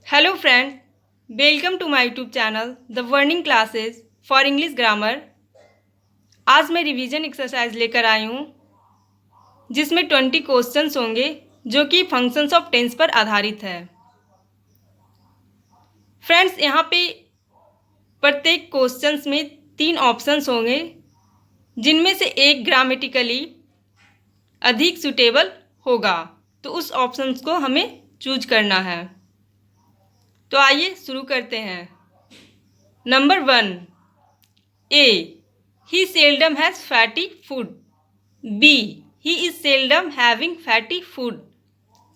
Hello friends, welcome to my YouTube channel the warning classes for English grammar. आज मैं revision exercise लेकर आई हूँ जिसमें 20 क्वेश्चंस होंगे जो कि फंक्शंस ऑफ टेंस पर आधारित है। फ्रेंड्स, यहाँ पे प्रत्येक क्वेश्चंस में 3 ऑप्शंस होंगे जिनमें से एक ग्रामेटिकली अधिक सूटेबल होगा, तो उस ऑप्शंस को हमें चूज करना है। तो आइए शुरू करते हैं। Number 1, A. He seldom has fatty food. B. He is seldom having fatty food.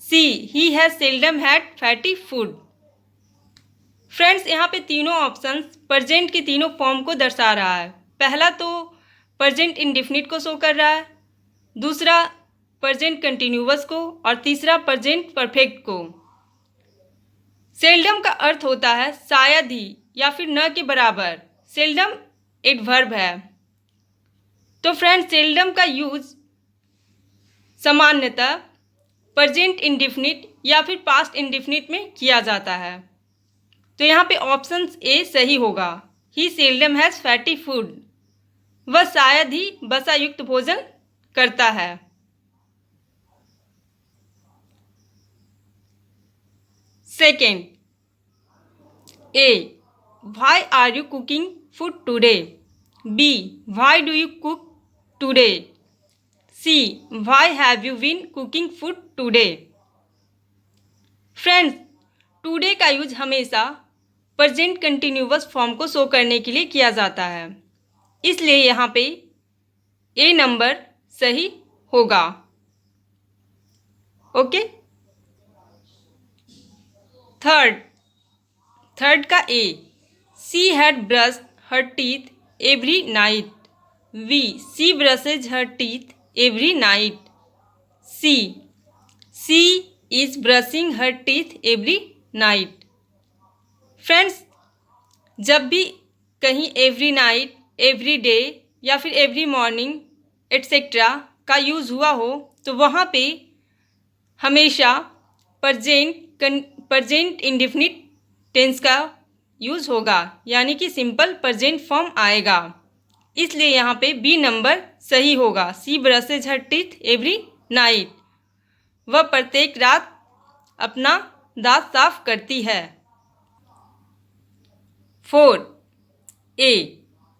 C. He has seldom had fatty food. Friends, यहाँ पे तीनों ऑप्शंस प्रेजेंट की तीनों फॉर्म को दर्शा रहा है। पहला तो प्रेजेंट इंडेफिनिट को शो कर रहा है, दूसरा प्रेजेंट कंटिन्यूअस को और तीसरा प्रेजेंट परफेक्ट को। सेल्डम का अर्थ होता है शायद ही या फिर न के बराबर। सेल्डम एडवर्ब है। तो फ्रेंड्स, सेल्डम का यूज सामान्यतः प्रेजेंट इंडेफिनिट या फिर पास्ट इंडेफिनिट में किया जाता है। तो यहाँ पे ऑप्शन ए सही होगा। He seldom has fatty food, वह शायद ही वसा युक्त भोजन करता है। Second, A. Why are you cooking food today? B. Why do you cook today? C. Why have you been cooking food today? Friends, today का यूज हमेशा प्रेजेंट कंटिन्यूअस फॉर्म को शो करने के लिए किया जाता है, इसलिए यहाँ पे ए नंबर सही होगा। ओके। थर्ड का A. C had brushed her teeth every night. B. She brushes her teeth every night. C. She is brushing her teeth every night. Friends, जब भी कहीं एवरी नाइट, एवरी डे या फिर every morning etcetera का use हुआ हो तो वहाँ पे हमेशा प्रेजेंट इंडेफिनिट टेंस का यूज़ होगा, यानी कि सिंपल प्रेजेंट फॉर्म आएगा। इसलिए यहाँ पे बी नंबर सही होगा। C brushes her teeth every night, वह प्रत्येक रात अपना दांत साफ करती है। 4. A.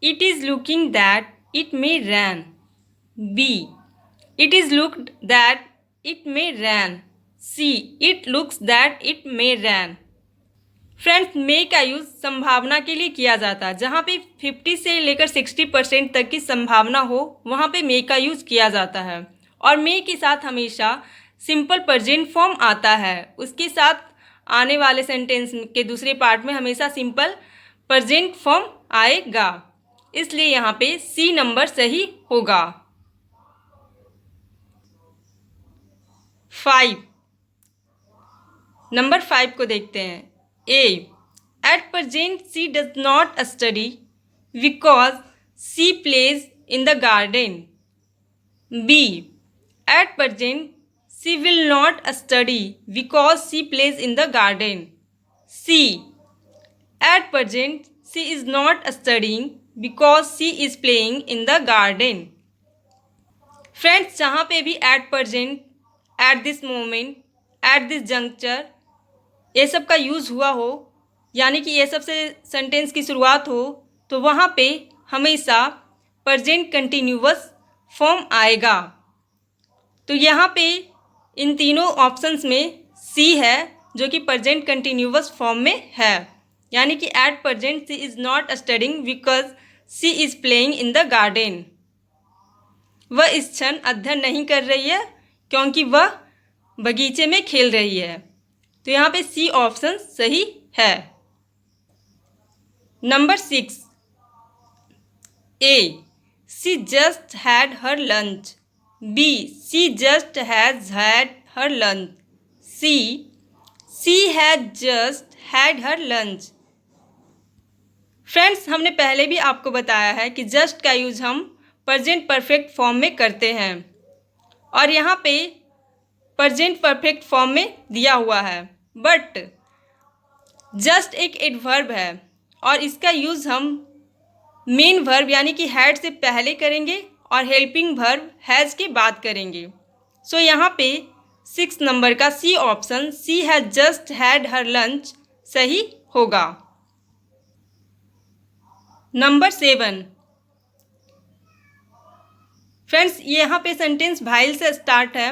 It is looking that it may rain. B. It is looked that it may rain. C. It looks that it may rain. Friends, may का use संभावना के लिए किया जाता है। जहाँ पे 50 से लेकर 60% तक की संभावना हो वहाँ पे मे का यूज़ किया जाता है, और मे के साथ हमेशा सिंपल प्रेजेंट फॉर्म आता है। उसके साथ आने वाले सेंटेंस के दूसरे पार्ट में हमेशा सिंपल प्रेजेंट फॉर्म आएगा, इसलिए यहाँ पे सी नंबर सही होगा। 5. नंबर 5 को देखते हैं। A. At present she does not study because she plays in the garden. B. At present she will not study because she plays in the garden. C. At present she is not studying because she is playing in the garden. Friends, जहाँ पे भी at present, at this moment, at this juncture ये सब का use हुआ हो, यानी कि ये सब से सेंटेंस की शुरुआत हो, तो वहाँ पे हमेशा प्रेजेंट कंटिन्यूअस फॉर्म आएगा। तो यहाँ पे इन तीनों ऑप्शंस में सी है जो कि प्रेजेंट कंटिन्यूअस फॉर्म में है, यानी कि at present she is not studying because she is playing in the garden. वह इस क्षण अध्ययन नहीं कर रही है क्योंकि वह बगीचे में खेल रही है। तो यहाँ पे सी ऑप्शन सही है। Number 6. A. She just had her lunch. B. She just has had her lunch. C. She had just had her lunch. Friends, हमने पहले भी आपको बताया है कि जस्ट का यूज़ हम प्रेजेंट परफेक्ट फॉर्म में करते हैं, और यहाँ पे प्रेजेंट परफेक्ट फॉर्म में दिया हुआ है, बट जस्ट एक एडवर्ब है और इसका यूज़ हम मेन वर्ब यानी कि हैड से पहले करेंगे और हेल्पिंग वर्ब हैज़ के बाद करेंगे। सो यहाँ पे 6 नंबर का C option, she has just had her lunch, सही होगा। नंबर 7, फ्रेंड्स यहाँ पे सेंटेंस वाइल से स्टार्ट है,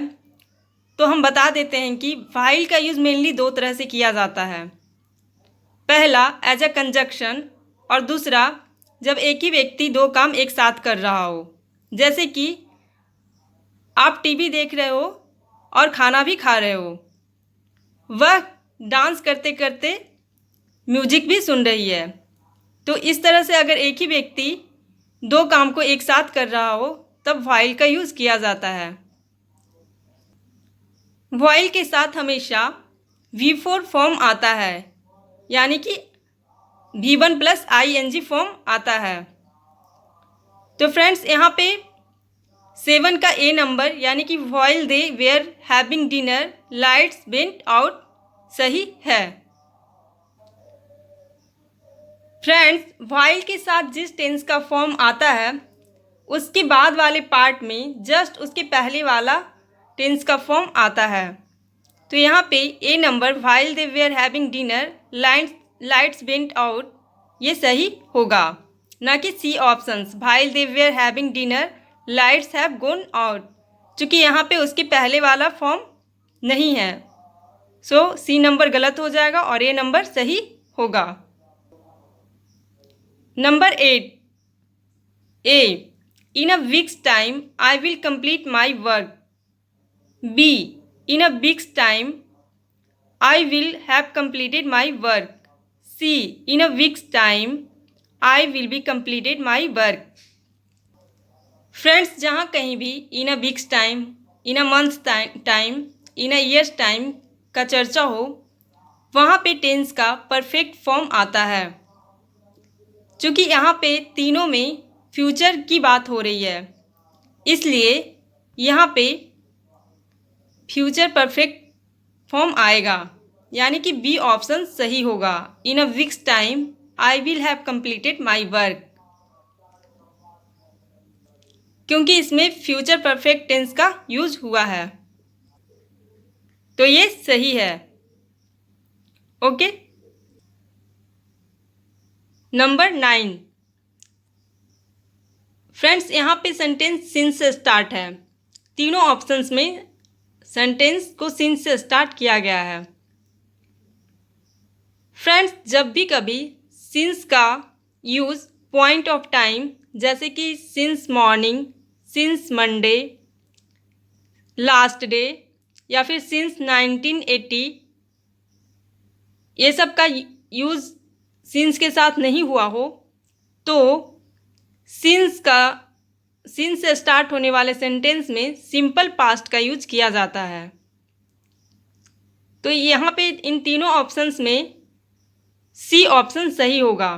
तो हम बता देते हैं कि वाइल का यूज़ मेनली 2 तरह से किया जाता है। पहला एज अ कंजक्शन और दूसरा जब एक ही व्यक्ति 2 काम एक साथ कर रहा हो, जैसे कि आप टीवी देख रहे हो और खाना भी खा रहे हो, वह डांस करते करते म्यूजिक भी सुन रही है। तो इस तरह से अगर एक ही व्यक्ति 2 काम को एक साथ कर रहा हो तब व्हाइल का यूज़ किया जाता है। व्हाइल के साथ हमेशा V4 फॉर्म आता है, यानी कि V1 प्लस ING फॉर्म आता है। तो फ्रेंड्स यहाँ पे 7 का ए नंबर यानी कि while they were having dinner lights went out सही है। फ्रेंड्स व्हाइल के साथ जिस टेंस का फॉर्म आता है उसके बाद वाले पार्ट में जस्ट उसके पहले वाला टेंस का फॉर्म आता है। तो यहाँ पे A number while they were having dinner lights went out, ये सही होगा, ना कि C options while they were having dinner lights have gone out, चूँकि यहाँ पे उसके पहले वाला फॉर्म नहीं है। सो सी नंबर गलत हो जाएगा और ए नंबर सही होगा। Number 8, A in a weeks time I will complete my work, be in a weeks time I will have completed my work, C in a week's time I will be completed my work। Friends जहाँ कहीं भी इन a weeks time, in a months time, in a years time का चर्चा हो वहाँ पे tense का perfect form आता है। चूँकि यहाँ पे तीनों में फ्यूचर की बात हो रही है, इसलिए यहाँ पे फ्यूचर परफेक्ट फॉर्म आएगा, यानी कि बी ऑप्शन सही होगा। In a weeks time I will have completed my work, क्योंकि इसमें फ्यूचर परफेक्ट टेंस का यूज हुआ है, तो ये सही है। ओके। नंबर 9, फ्रेंड्स यहाँ पे सेंटेंस सिंस से स्टार्ट है। तीनों ऑप्शंस में सेंटेंस को सिंस से स्टार्ट किया गया है। फ्रेंड्स जब भी कभी सिंस का यूज़ पॉइंट ऑफ टाइम जैसे कि since morning, since Monday, last day या फिर सिंस 1980, ये सब का यूज़ सिंस के साथ नहीं हुआ हो तो सिंस से स्टार्ट होने वाले सेंटेंस में सिंपल पास्ट का यूज किया जाता है। तो यहाँ पे इन तीनों ऑप्शंस में सी ऑप्शन सही होगा,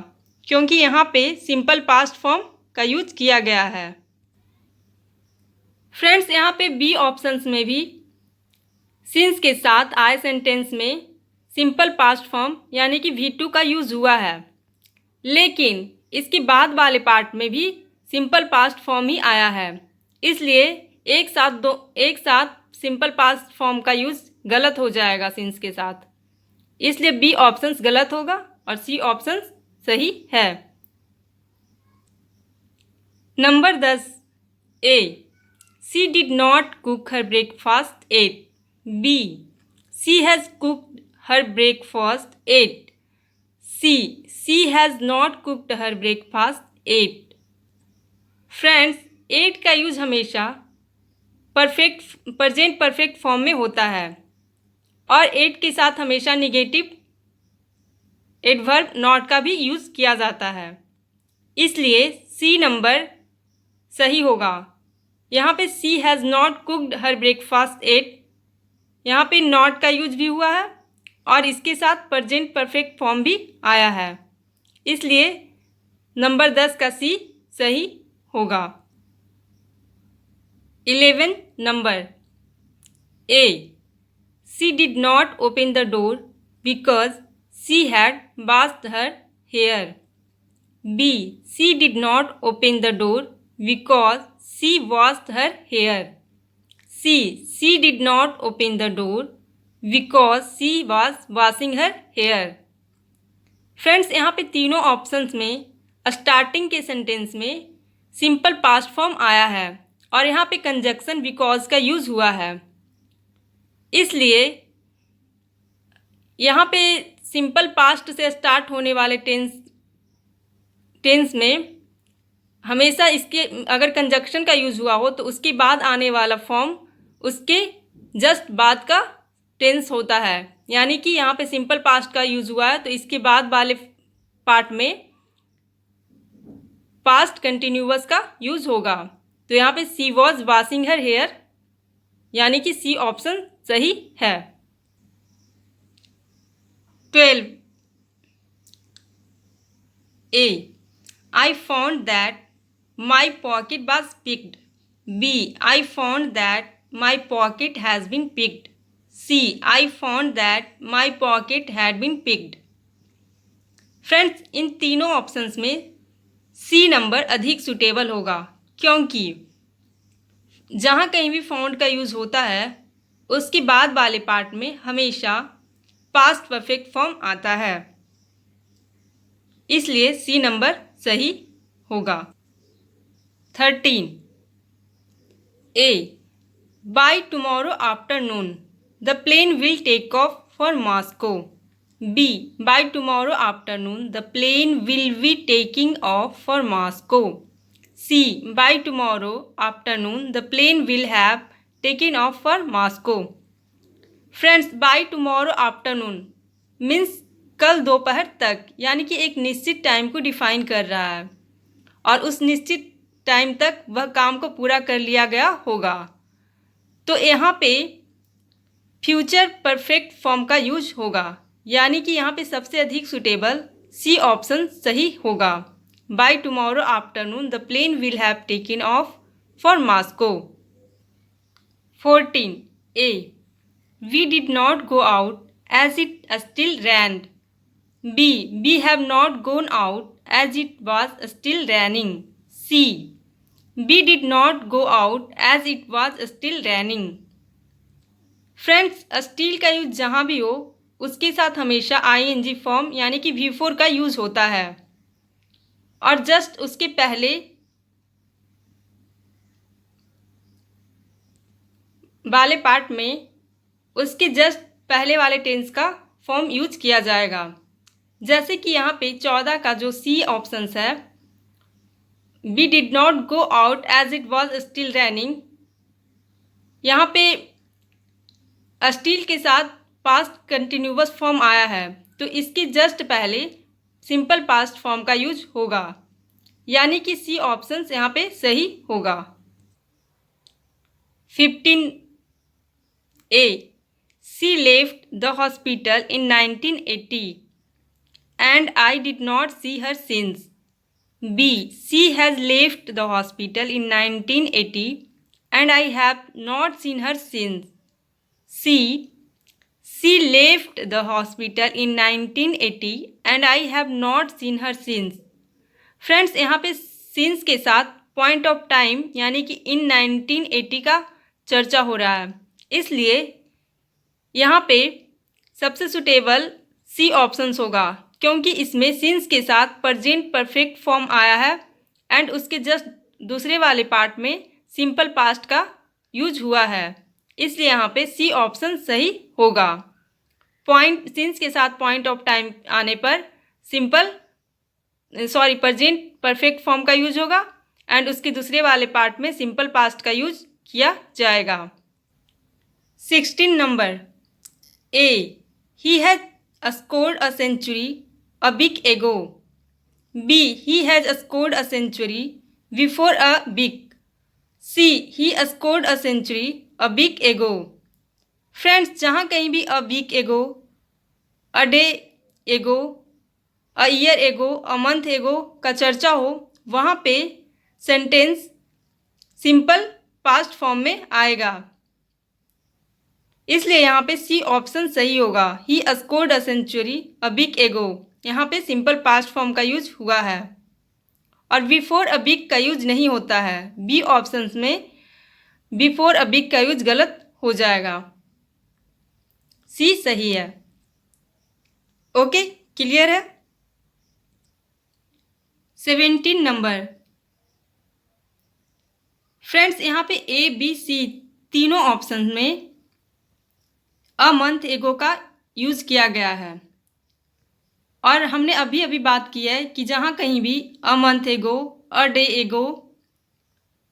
क्योंकि यहाँ पे सिंपल पास्ट फॉर्म का यूज किया गया है। फ्रेंड्स यहाँ पे बी ऑप्शंस में भी सिंस के साथ आए सेंटेंस में सिंपल पास्ट फॉर्म यानी कि V2 का यूज़ हुआ है, लेकिन इसके बाद वाले पार्ट में भी सिंपल पास्ट फॉर्म ही आया है, इसलिए एक साथ सिंपल पास्ट फॉर्म का यूज़ गलत हो जाएगा सिंस के साथ, इसलिए बी ऑप्शंस गलत होगा और सी ऑप्शंस सही है। Number 10, A C did not cook her breakfast at, B C has cooked her breakfast at, C has not cooked her breakfast at. Friends 8 का यूज़ हमेशा प्रेजेंट परफेक्ट फॉर्म में होता है और 8 के साथ हमेशा निगेटिव एडवर्ब नॉट का भी यूज़ किया जाता है, इसलिए सी नंबर सही होगा। यहाँ पे C has not cooked her breakfast at, यहाँ पे नॉट का यूज भी हुआ है और इसके साथ प्रेजेंट परफेक्ट फॉर्म भी आया है, इसलिए नंबर 10 का सी सही होगा। 11 नंबर, A C did not open the door because she had washed her hair. B. She did not open the door because she washed her hair. C. She did not open the door because she was washing her hair. Friends, यहाँ पे तीनों options में starting के sentence में simple past form आया है और यहाँ पे कंजक्शन बिकॉज का यूज़ हुआ है। इसलिए यहाँ पे सिंपल पास्ट से स्टार्ट होने वाले टेंस में हमेशा इसके अगर कंजक्शन का यूज़ हुआ हो तो उसके बाद आने वाला फॉर्म उसके जस्ट बाद का टेंस होता है। यानी कि यहाँ पे सिंपल पास्ट का यूज़ हुआ है तो इसके बाद वाले पार्ट में पास्ट कंटिन्यूअस का यूज़ होगा। तो यहाँ पे सी वॉज वॉशिंग हर हेयर, यानी कि सी ऑप्शन सही है। 12 A. I found that my pocket was picked. B. I found that my pocket has been picked. C. I found that my pocket had been picked. Friends, इन तीनों options में सी number अधिक suitable होगा, क्योंकि जहाँ कहीं भी फाउंड का यूज़ होता है उसके बाद वाले पार्ट में हमेशा पास्ट परफेक्ट फॉर्म आता है, इसलिए सी नंबर सही होगा। 13 A. By tomorrow afternoon, the plane will take off for Moscow. B. By tomorrow afternoon, the plane will be taking off for Moscow. C. By tomorrow afternoon, the plane will have taken off for Moscow. Friends, bye tomorrow afternoon means कल दोपहर तक, यानी कि एक निश्चित time को define कर रहा है और उस निश्चित टाइम तक वह काम को पूरा कर लिया गया होगा। तो यहाँ पे फ्यूचर परफेक्ट फॉर्म का यूज होगा, यानी कि यहाँ पे सबसे अधिक सुटेबल सी ऑप्शन सही होगा। By tomorrow afternoon the plane will have taken off for Moscow. 14 A. We did not go out as it still rained. B. We have not gone out as it was still raining. C. We did not go out as it was still raining. Friends, still का use जहाँ भी हो उसके साथ हमेशा ING form यानी कि V4 का यूज़ होता है और जस्ट उसके पहले वाले पार्ट में उसके जस्ट पहले वाले टेंस का फॉर्म यूज किया जाएगा। जैसे कि यहाँ पे 14 का जो सी ऑप्शंस है, we did not go out as it was still raining, यहाँ पे स्टिल के साथ पास्ट कंटिन्यूअस फॉर्म आया है तो इसके जस्ट पहले सिंपल पास्ट फॉर्म का यूज होगा, यानी कि सी ऑप्शंस यहाँ पे सही होगा। 15 A. She left the hospital in 1980 and I did not see her since. B. She has left the hospital in 1980 and I have not seen her since. C. She left the hospital in 1980 and I have not seen her since. Friends, यहाँ पे since के साथ point of time यानी कि इन 1980 का चर्चा हो रहा है, इसलिए यहाँ पे सबसे सुटेबल सी ऑप्शंस होगा, क्योंकि इसमें सिंस के साथ प्रेजेंट परफेक्ट फॉर्म आया है एंड उसके जस्ट दूसरे वाले पार्ट में सिंपल पास्ट का यूज हुआ है, इसलिए यहाँ पे सी ऑप्शन सही होगा। पॉइंट सिंस के साथ पॉइंट ऑफ टाइम आने पर प्रेजेंट परफेक्ट फॉर्म का यूज होगा एंड उसके दूसरे वाले पार्ट में सिंपल पास्ट का यूज किया जाएगा। 16 number A. He has scored a century a week ago. B. He has scored a century before a week. C. He scored a century a week ago. Friends, जहाँ कहीं भी a week ago, a day ago, a year ago, a month ago का चर्चा हो वहाँ पे sentence simple past form में आएगा। इसलिए यहाँ पे सी ऑप्शन सही होगा। He scored a century a week ago, यहाँ पे सिंपल पास्ट फॉर्म का यूज हुआ है और बिफोर अ वीक का यूज नहीं होता है। बी ऑप्शंस में बिफोर अ वीक का यूज गलत हो जाएगा। सी सही है। ओके, क्लियर है। 17 नंबर। फ्रेंड्स यहाँ पे ए बी सी तीनों ऑप्शन में अ मंथ एगो का यूज किया गया है और हमने अभी अभी बात की है कि जहाँ कहीं भी अ मंथ एगो, अ डे एगो,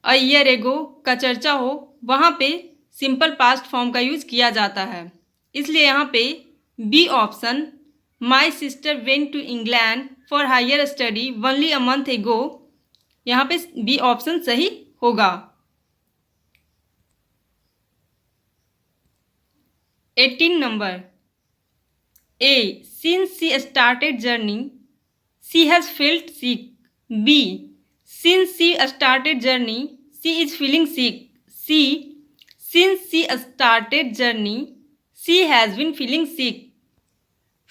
अ ईयर एगो का चर्चा हो वहाँ पे सिंपल पास्ट फॉर्म का यूज किया जाता है। इसलिए यहाँ पे B option my sister went to England for higher study only a month ago, यहाँ पे बी ऑप्शन सही होगा। 18 number. A. Since she started journey, she has felt sick. B. Since she started journey, she is feeling sick. C. Since she started journey, she has been feeling sick.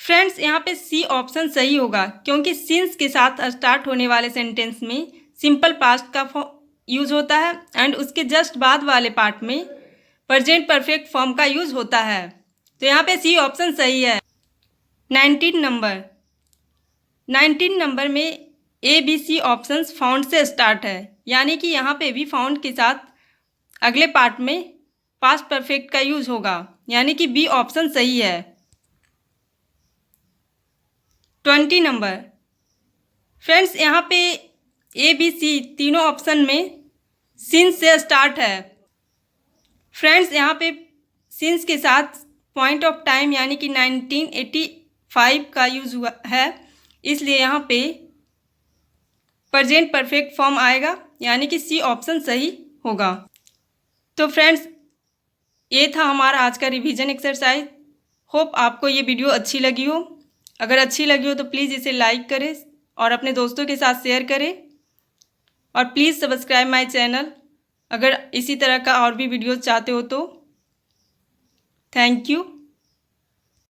Friends यहाँ पे सी option सही होगा क्योंकि since के साथ start होने वाले sentence में सिंपल पास्ट का यूज होता है एंड उसके जस्ट बाद वाले पार्ट में प्रेजेंट परफेक्ट फॉर्म का यूज होता है। तो यहाँ पे सी ऑप्शन सही है। 19 नंबर। 19 नंबर में A B C options found से स्टार्ट है, यानी कि यहाँ पे भी फाउंड के साथ अगले पार्ट में पास्ट परफेक्ट का यूज होगा, यानी कि बी ऑप्शन सही है। 20 नंबर। फ्रेंड्स यहाँ पे ए बी सी तीनों ऑप्शन में सिंस से स्टार्ट है। फ्रेंड्स यहाँ पे सिंस के साथ पॉइंट ऑफ टाइम यानी कि 1985 का यूज हुआ है, इसलिए यहाँ पे प्रेजेंट परफेक्ट फॉर्म आएगा, यानी कि सी ऑप्शन सही होगा। तो फ्रेंड्स ये था हमारा आज का रिवीजन एक्सरसाइज। होप आपको ये वीडियो अच्छी लगी हो। अगर अच्छी लगी हो तो प्लीज़ इसे लाइक करें और अपने दोस्तों के साथ शेयर करें और प्लीज़ सब्सक्राइब माय चैनल अगर इसी तरह का और भी वीडियो चाहते हो तो। Thank you.